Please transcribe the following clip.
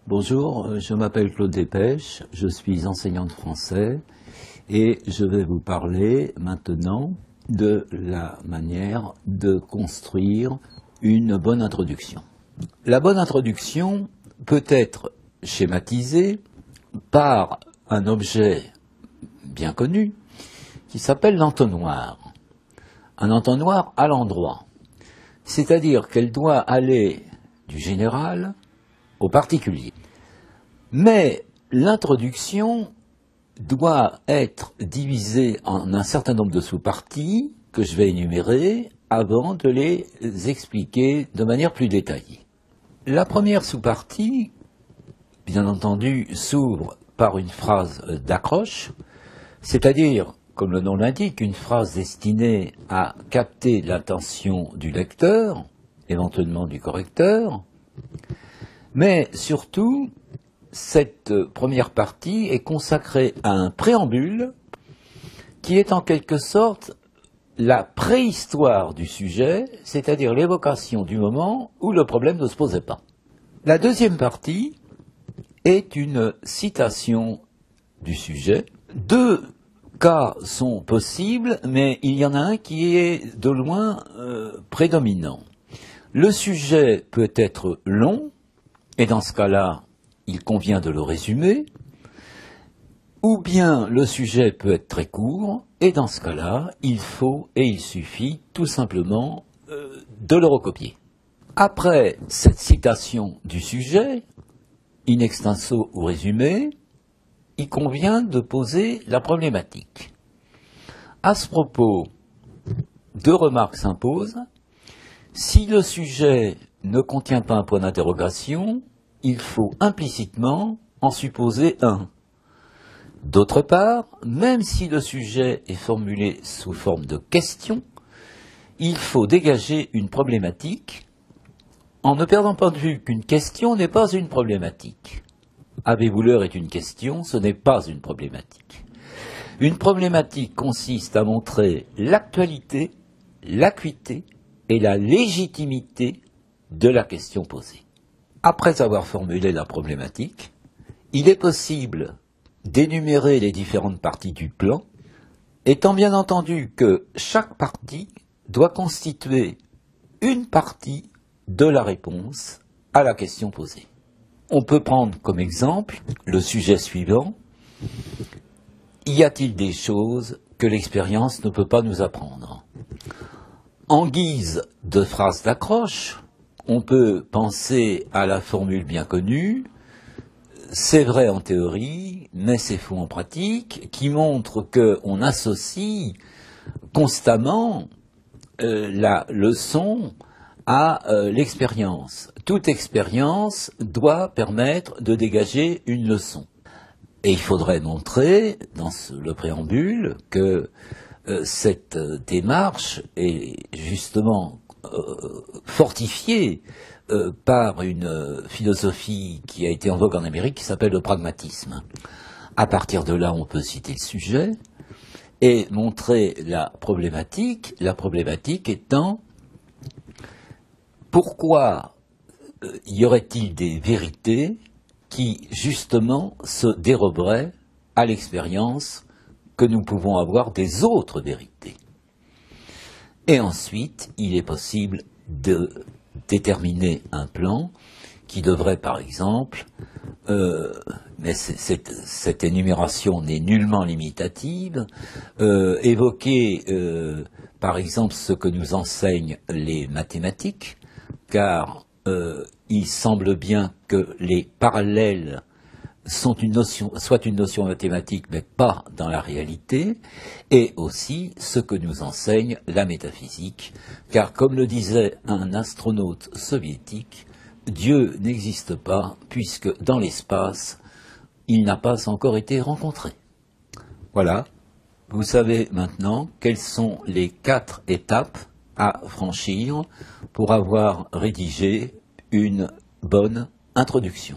Bonjour, je m'appelle Claude Despèches, je suis enseignant de français et je vais vous parler maintenant de la manière de construire une bonne introduction. La bonne introduction peut être schématisée par un objet bien connu qui s'appelle l'entonnoir. Un entonnoir à l'endroit, c'est-à-dire qu'elle doit aller du général au particulier. Mais l'introduction doit être divisée en un certain nombre de sous-parties que je vais énumérer avant de les expliquer de manière plus détaillée. La première sous-partie, bien entendu, s'ouvre par une phrase d'accroche, c'est-à-dire, comme le nom l'indique, une phrase destinée à capter l'attention du lecteur, éventuellement du correcteur, mais surtout, cette première partie est consacrée à un préambule qui est en quelque sorte la préhistoire du sujet, c'est-à-dire l'évocation du moment où le problème ne se posait pas. La deuxième partie est une citation du sujet. Deux cas sont possibles, mais il y en a un qui est de loin prédominant. Le sujet peut être long, et dans ce cas-là, il convient de le résumer, ou bien le sujet peut être très court, et dans ce cas-là, il faut et il suffit tout simplement de le recopier. Après cette citation du sujet, in extenso ou résumé, il convient de poser la problématique. À ce propos, deux remarques s'imposent. Si le sujet ne contient pas un point d'interrogation, il faut implicitement en supposer un. D'autre part, même si le sujet est formulé sous forme de question, il faut dégager une problématique en ne perdant pas de vue qu'une question n'est pas une problématique. Avez-vous l'heure est une question, ce n'est pas une problématique. Une problématique consiste à montrer l'actualité, l'acuité et la légitimité de la question posée. Après avoir formulé la problématique, il est possible d'énumérer les différentes parties du plan, étant bien entendu que chaque partie doit constituer une partie de la réponse à la question posée. On peut prendre comme exemple le sujet suivant. Y a-t-il des choses que l'expérience ne peut pas nous apprendre ? En guise de phrase d'accroche, on peut penser à la formule bien connue, c'est vrai en théorie, mais c'est faux en pratique, qui montre qu'on associe constamment la leçon à l'expérience. Toute expérience doit permettre de dégager une leçon. Et il faudrait montrer, dans le préambule, que cette démarche est justement fortifiée par une philosophie qui a été en vogue en Amérique qui s'appelle le pragmatisme. À partir de là, on peut citer le sujet et montrer la problématique étant pourquoi y aurait-il des vérités qui, justement, se déroberaient à l'expérience que nous pouvons avoir des autres vérités. Et ensuite, il est possible de déterminer un plan qui devrait, par exemple, mais cette énumération n'est nullement limitative, évoquer, par exemple, ce que nous enseignent les mathématiques, car il semble bien que les parallèles soit une notion mathématique, mais pas dans la réalité, et aussi ce que nous enseigne la métaphysique, car comme le disait un astronaute soviétique, Dieu n'existe pas, puisque dans l'espace, il n'a pas encore été rencontré. Voilà, vous savez maintenant quelles sont les 4 étapes à franchir pour avoir rédigé une bonne introduction.